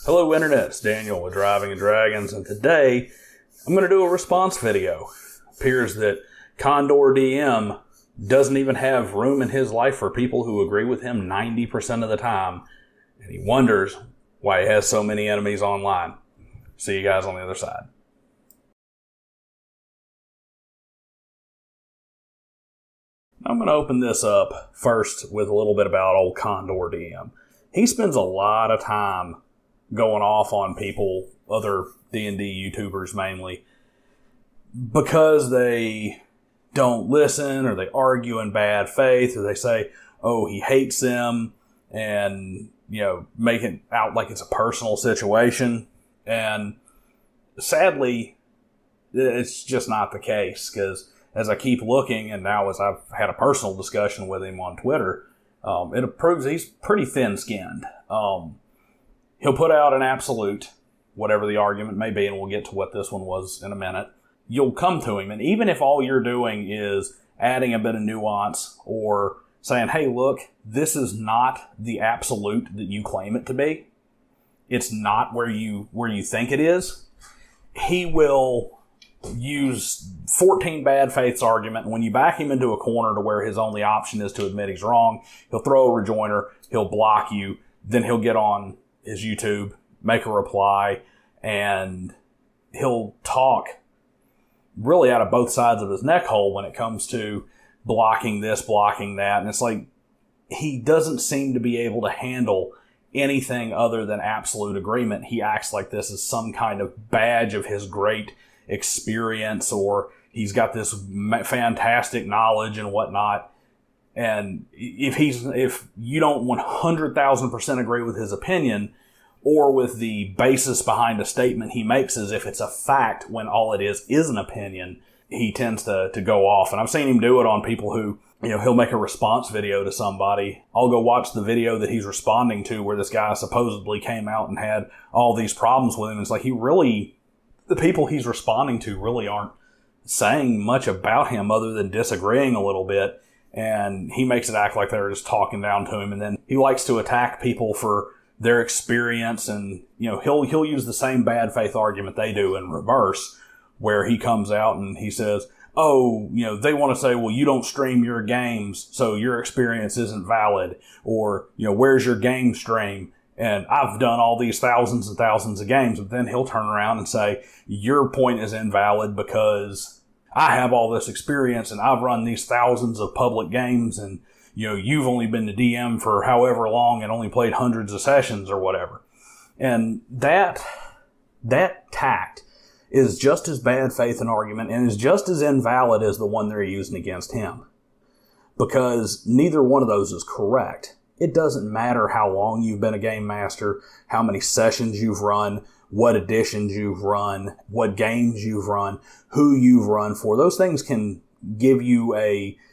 Hello Internet, it's Daniel with Driving and Dragons, and today I'm going to do a response video. It appears that CondorDM doesn't even have room in his life for people who agree with him 90% of the time, and he wonders why he has so many enemies online. See you guys on the other side. I'm going to open this up first with a little bit about old CondorDM. He spends a lot of time going off on people, other D&D YouTubers mainly, because they don't listen or they argue in bad faith or they say, oh, he hates them and, make it out like it's a personal situation. And sadly, it's just not the case, because as I keep looking, and now as I've had a personal discussion with him on Twitter, it proves he's pretty thin-skinned. He'll put out an absolute, whatever the argument may be, and we'll get to what this one was in a minute. You'll come to him, and even if all you're doing is adding a bit of nuance or saying, hey, look, this is not the absolute that you claim it to be, it's not where you think it is, he will use 14 bad faiths argument. And when you back him into a corner to where his only option is to admit he's wrong, he'll throw a rejoinder, he'll block you, then he'll get on his YouTube, make a reply, and he'll talk really out of both sides of his neck hole when it comes to blocking this, blocking that. And it's like he doesn't seem to be able to handle anything other than absolute agreement. He acts like this is some kind of badge of his great experience, or he's got this fantastic knowledge and whatnot. And if you don't 100,000% agree with his opinion or with the basis behind a statement he makes as if it's a fact when all it is an opinion, he tends to go off. And I've seen him do it on people who, he'll make a response video to somebody. I'll go watch the video that he's responding to where this guy supposedly came out and had all these problems with him. It's like the people he's responding to really aren't saying much about him other than disagreeing a little bit. And he makes it act like they're just talking down to him. And then he likes to attack people for their experience. And, he'll use the same bad faith argument they do in reverse, where he comes out and he says, oh, they want to say, well, you don't stream your games, so your experience isn't valid. Or, where's your game stream? And I've done all these thousands and thousands of games. But then he'll turn around and say, your point is invalid because I have all this experience and I've run these thousands of public games, and, you've only been the DM for however long and only played hundreds of sessions or whatever. And that tact is just as bad faith an argument and is just as invalid as the one they're using against him. Because neither one of those is correct. It doesn't matter how long you've been a game master, how many sessions you've run, what editions you've run, what games you've run, who you've run for. Those things can give you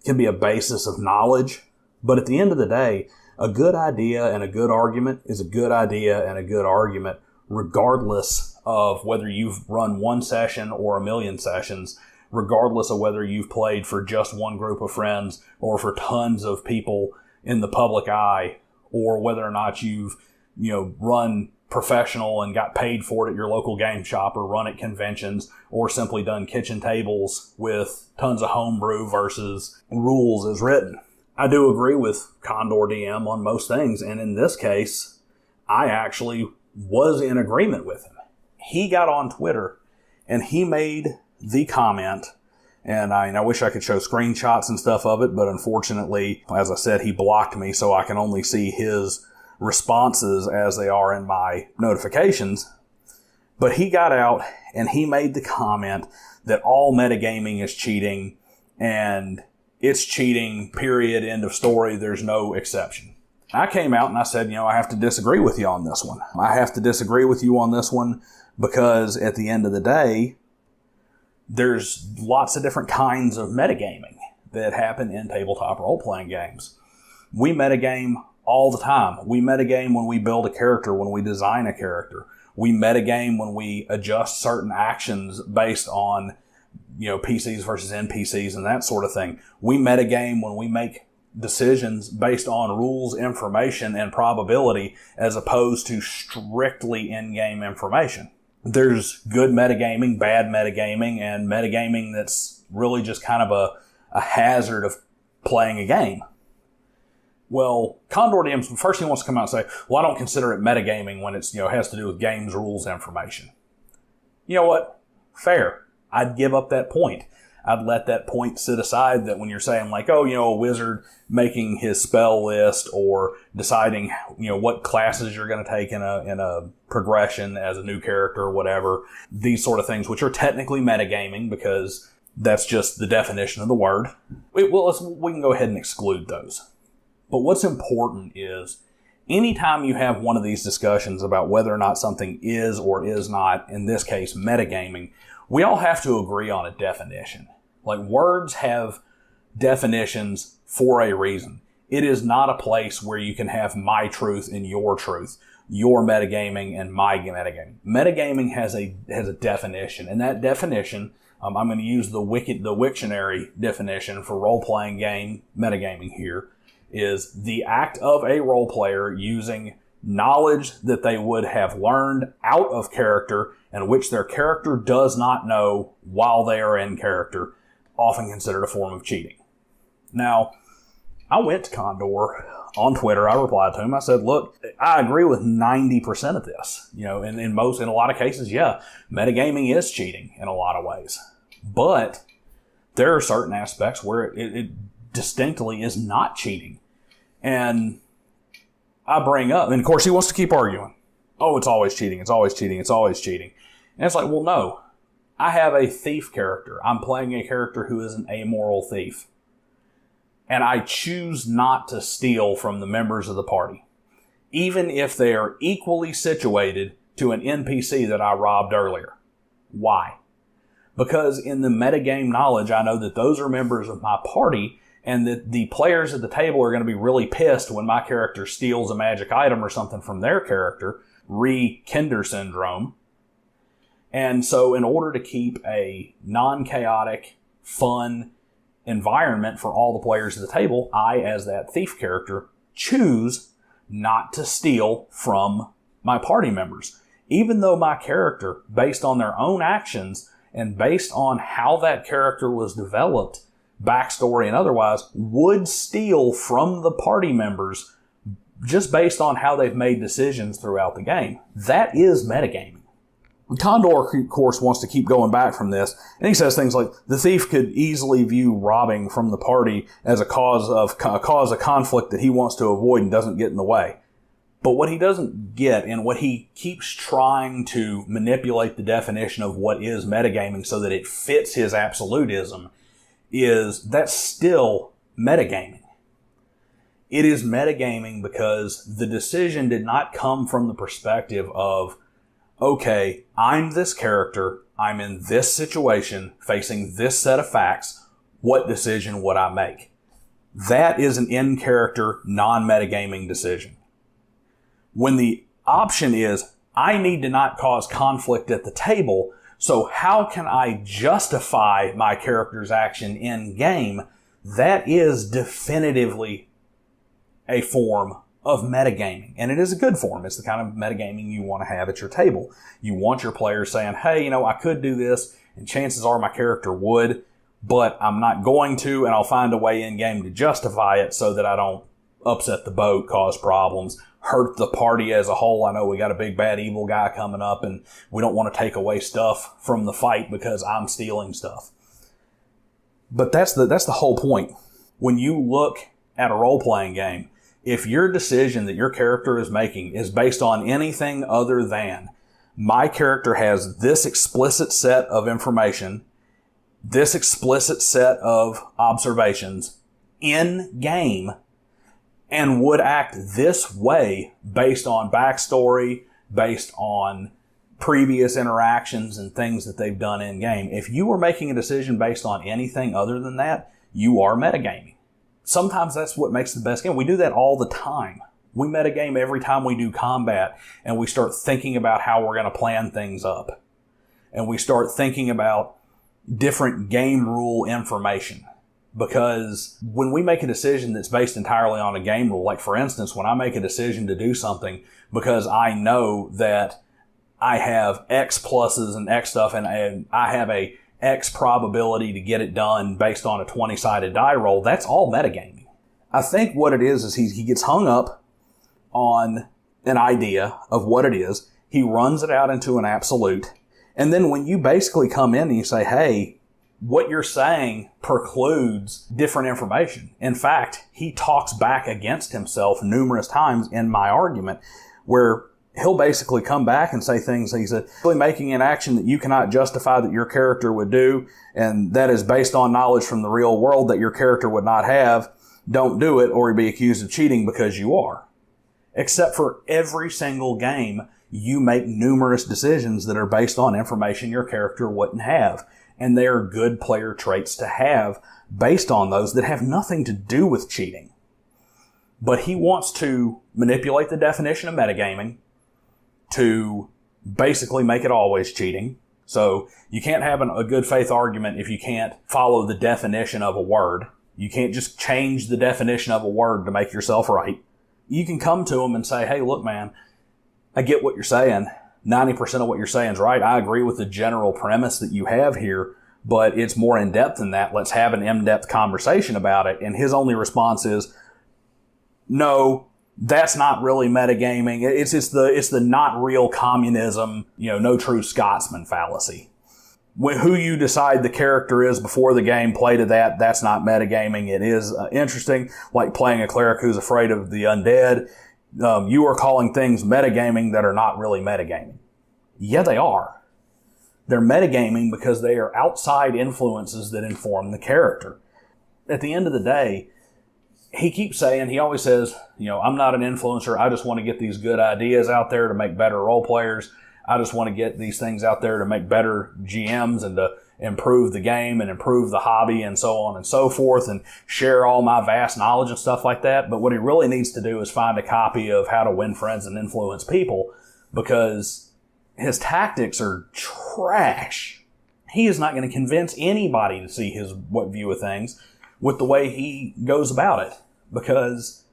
can be a basis of knowledge. But at the end of the day, a good idea and a good argument is a good idea and a good argument, regardless of whether you've run one session or a million sessions, regardless of whether you've played for just one group of friends or for tons of people in the public eye, or whether or not you've, run professional and got paid for it at your local game shop, or run at conventions, or simply done kitchen tables with tons of homebrew versus rules as written. I do agree with CondorDM on most things, and in this case, I actually was in agreement with him. He got on Twitter and he made the comment, and I wish I could show screenshots and stuff of it, but unfortunately, as I said, he blocked me, so I can only see his responses as they are in my notifications. But he got out and he made the comment that all metagaming is cheating, and it's cheating, period, end of story, there's no exception. I came out and I said, I have to disagree with you on this one. I have to disagree with you on this one because at the end of the day, there's lots of different kinds of metagaming that happen in tabletop role-playing games. We metagame all the time. We metagame when we build a character, when we design a character. We metagame when we adjust certain actions based on, PCs versus NPCs and that sort of thing. We metagame when we make decisions based on rules, information, and probability as opposed to strictly in-game information. There's good metagaming, bad metagaming, and metagaming that's really just kind of a hazard of playing a game. Well, CondorDM, first he wants to come out and say, well, I don't consider it metagaming when it's, has to do with games, rules, information. You know what? Fair. I'd give up that point. I'd let that point sit aside, that when you're saying like, a wizard making his spell list or deciding, what classes you're going to take in a progression as a new character or whatever, these sort of things, which are technically metagaming because that's just the definition of the word. We can go ahead and exclude those. But what's important is anytime you have one of these discussions about whether or not something is or is not, in this case, metagaming, we all have to agree on a definition. Like, words have definitions for a reason. It is not a place where you can have my truth and your truth, your metagaming and my metagaming. Metagaming has a definition, and that definition, I'm going to use the Wiktionary definition for role-playing game metagaming here, is the act of a role player using knowledge that they would have learned out of character and which their character does not know while they are in character, often considered a form of cheating. Now, I went to Condor on Twitter. I replied to him. I said, look, I agree with 90% of this. In a lot of cases, yeah, metagaming is cheating in a lot of ways. But there are certain aspects where it distinctly is not cheating. And I bring up, and of course he wants to keep arguing. Oh, it's always cheating, it's always cheating, it's always cheating. And it's like, well, no. I have a thief character. I'm playing a character who is an amoral thief. And I choose not to steal from the members of the party, even if they are equally situated to an NPC that I robbed earlier. Why? Because in the metagame knowledge, I know that those are members of my party, and that the players at the table are going to be really pissed when my character steals a magic item or something from their character, re-Kinder syndrome. And so in order to keep a non-chaotic, fun environment for all the players at the table, I, as that thief character, choose not to steal from my party members. Even though my character, based on their own actions and based on how that character was developed, backstory and otherwise, would steal from the party members just based on how they've made decisions throughout the game. That is metagaming. Condor, of course, wants to keep going back from this, and he says things like, the thief could easily view robbing from the party as a cause of conflict that he wants to avoid and doesn't get in the way. But what he doesn't get, and what he keeps trying to manipulate the definition of what is metagaming so that it fits his absolutism, is that's still metagaming. It is metagaming because the decision did not come from the perspective of, okay, I'm this character, I'm in this situation, facing this set of facts, what decision would I make? That is an in-character, non-metagaming decision. When the option is, I need to not cause conflict at the table, so how can I justify my character's action in game? That is definitively a form of metagaming. And it is a good form. It's the kind of metagaming you want to have at your table. You want your players saying, hey, I could do this, and chances are my character would, but I'm not going to, and I'll find a way in game to justify it so that I don't upset the boat, cause problems, hurt the party as a whole. I know we got a big bad evil guy coming up and we don't want to take away stuff from the fight because I'm stealing stuff. But that's the whole point. When you look at a role-playing game, if your decision that your character is making is based on anything other than my character has this explicit set of information, this explicit set of observations in game, and would act this way based on backstory, based on previous interactions and things that they've done in game. If you were making a decision based on anything other than that, you are metagaming. Sometimes that's what makes the best game. We do that all the time. We metagame every time we do combat and we start thinking about how we're going to plan things up. And we start thinking about different game rule information. Because when we make a decision that's based entirely on a game rule, like for instance, when I make a decision to do something because I know that I have X pluses and X stuff and I have a X probability to get it done based on a 20-sided die roll, that's all metagaming. I think what it is he gets hung up on an idea of what it is. He runs it out into an absolute. And then when you basically come in and you say, hey, what you're saying precludes different information. In fact, he talks back against himself numerous times in my argument where he'll basically come back and say things. He's really making an action that you cannot justify that your character would do, and that is based on knowledge from the real world that your character would not have. Don't do it or you'll be accused of cheating because you are. Except for every single game, you make numerous decisions that are based on information your character wouldn't have. And they are good player traits to have based on those that have nothing to do with cheating. But he wants to manipulate the definition of metagaming to basically make it always cheating. So you can't have a good faith argument if you can't follow the definition of a word. You can't just change the definition of a word to make yourself right. You can come to him and say, hey, look, man, I get what you're saying. 90% of what you're saying is right. I agree with the general premise that you have here, but it's more in-depth than that. Let's have an in-depth conversation about it. And his only response is, no, that's not really metagaming. It's the not real communism, no true Scotsman fallacy. Who you decide the character is before the game, play to that. That's not metagaming. It is interesting, like playing a cleric who's afraid of the undead. You are calling things metagaming that are not really metagaming. Yeah, they are. They're metagaming because they are outside influences that inform the character. At the end of the day, he always says, I'm not an influencer. I just want to get these good ideas out there to make better role players. I just want to get these things out there to make better GMs and to improve the game and improve the hobby and so on and so forth and share all my vast knowledge and stuff like that. But what he really needs to do is find a copy of How to Win Friends and Influence People, because his tactics are trash. He is not going to convince anybody to see his view of things with the way he goes about it. Because,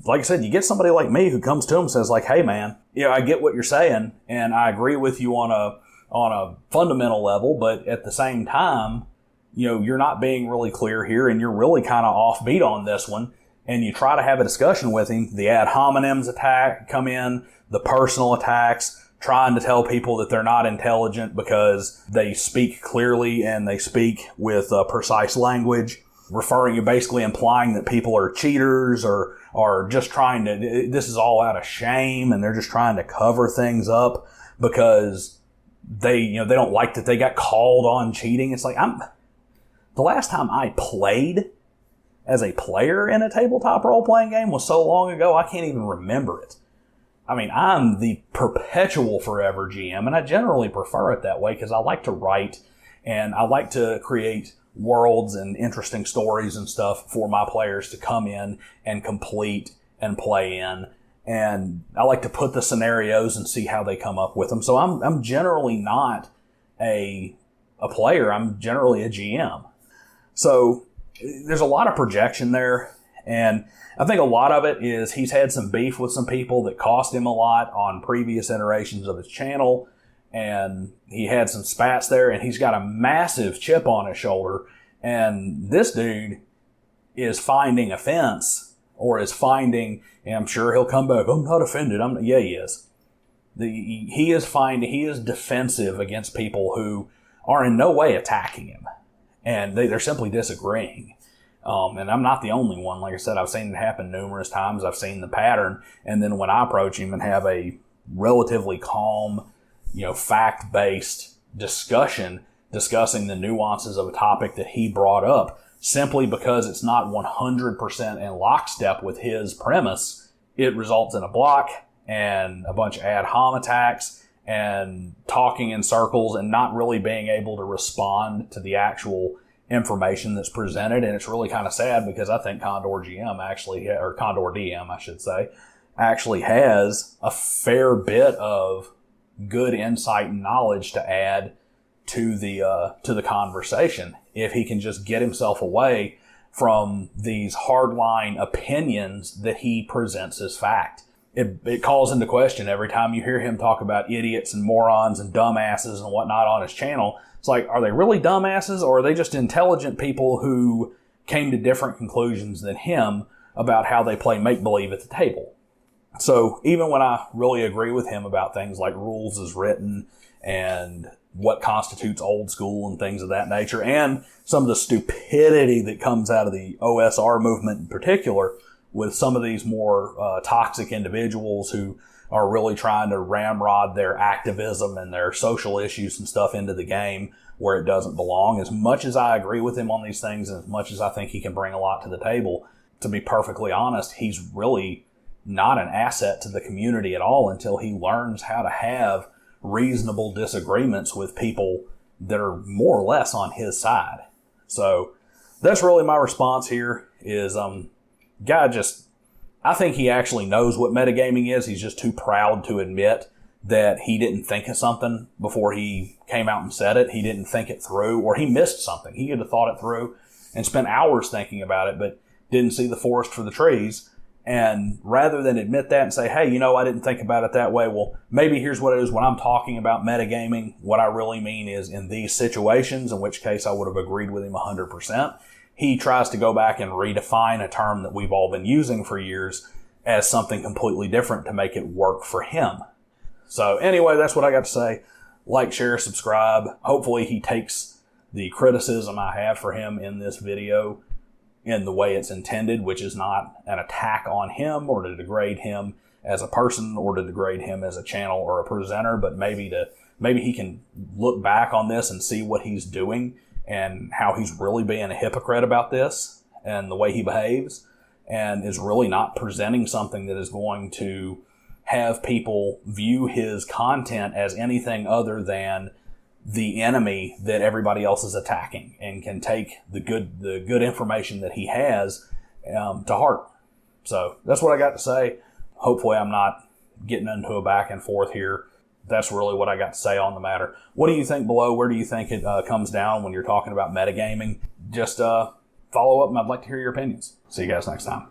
like I said, you get somebody like me who comes to him and says, like, hey, man, I get what you're saying, and I agree with you on a fundamental level, but at the same time, you're not being really clear here, and you're really kind of offbeat on this one, and you try to have a discussion with him. The ad hominems come in, the personal attacks, trying to tell people that they're not intelligent because they speak clearly and they speak with precise language, basically implying that people are cheaters or just trying to, this is all out of shame, and they're just trying to cover things up because they don't like that they got called on cheating. It's like, the last time I played as a player in a tabletop role-playing game was so long ago, I can't even remember it. I mean, I'm the perpetual forever GM, and I generally prefer it that way because I like to write and I like to create worlds and interesting stories and stuff for my players to come in and complete and play in. And I like to put the scenarios and see how they come up with them. So I'm generally not a player. I'm generally a GM. So there's a lot of projection there. And I think a lot of it is he's had some beef with some people that cost him a lot on previous iterations of his channel. And he had some spats there, and he's got a massive chip on his shoulder. And this dude is finding offense, or is finding, and I'm sure he'll come back, I'm not offended. Yeah, he is. He is defensive against people who are in no way attacking him. And they're simply disagreeing. And I'm not the only one. Like I said, I've seen it happen numerous times. I've seen the pattern. And then when I approach him and have a relatively calm, fact-based discussing the nuances of a topic that he brought up, simply because it's not 100% in lockstep with his premise, it results in a block and a bunch of ad hom attacks and talking in circles and not really being able to respond to the actual information that's presented. And it's really kind of sad because I think CondorDM actually has a fair bit of good insight and knowledge to add to the conversation if he can just get himself away from these hardline opinions that he presents as fact. It calls into question every time you hear him talk about idiots and morons and dumbasses and whatnot on his channel. It's like, are they really dumbasses, or are they just intelligent people who came to different conclusions than him about how they play make-believe at the table? So even when I really agree with him about things like rules as written and what constitutes old school and things of that nature, and some of the stupidity that comes out of the OSR movement in particular, with some of these more toxic individuals who are really trying to ramrod their activism and their social issues and stuff into the game where it doesn't belong. As much as I agree with him on these things, and as much as I think he can bring a lot to the table, to be perfectly honest, he's really not an asset to the community at all until he learns how to have reasonable disagreements with people that are more or less on his side. So that's really my response here is, I think he actually knows what metagaming is. He's just too proud to admit that he didn't think of something before he came out and said it. He didn't think it through, or he missed something. He could have thought it through and spent hours thinking about it, but didn't see the forest for the trees. And rather than admit that and say, hey, I didn't think about it that way. Well, maybe here's what it is. When I'm talking about metagaming, what I really mean is in these situations, in which case I would have agreed with him 100%. He tries to go back and redefine a term that we've all been using for years as something completely different to make it work for him. So anyway, that's what I got to say. Like, share, subscribe. Hopefully he takes the criticism I have for him in this video in the way it's intended, which is not an attack on him or to degrade him as a person or to degrade him as a channel or a presenter, but maybe he can look back on this and see what he's doing and how he's really being a hypocrite about this and the way he behaves, and is really not presenting something that is going to have people view his content as anything other than the enemy that everybody else is attacking, and can take the good information that he has to heart. So that's what I got to say. Hopefully I'm not getting into a back and forth here. That's really what I got to say on the matter. What do you think below? Where do you think it comes down when you're talking about metagaming? Just follow up, and I'd like to hear your opinions. See you guys next time.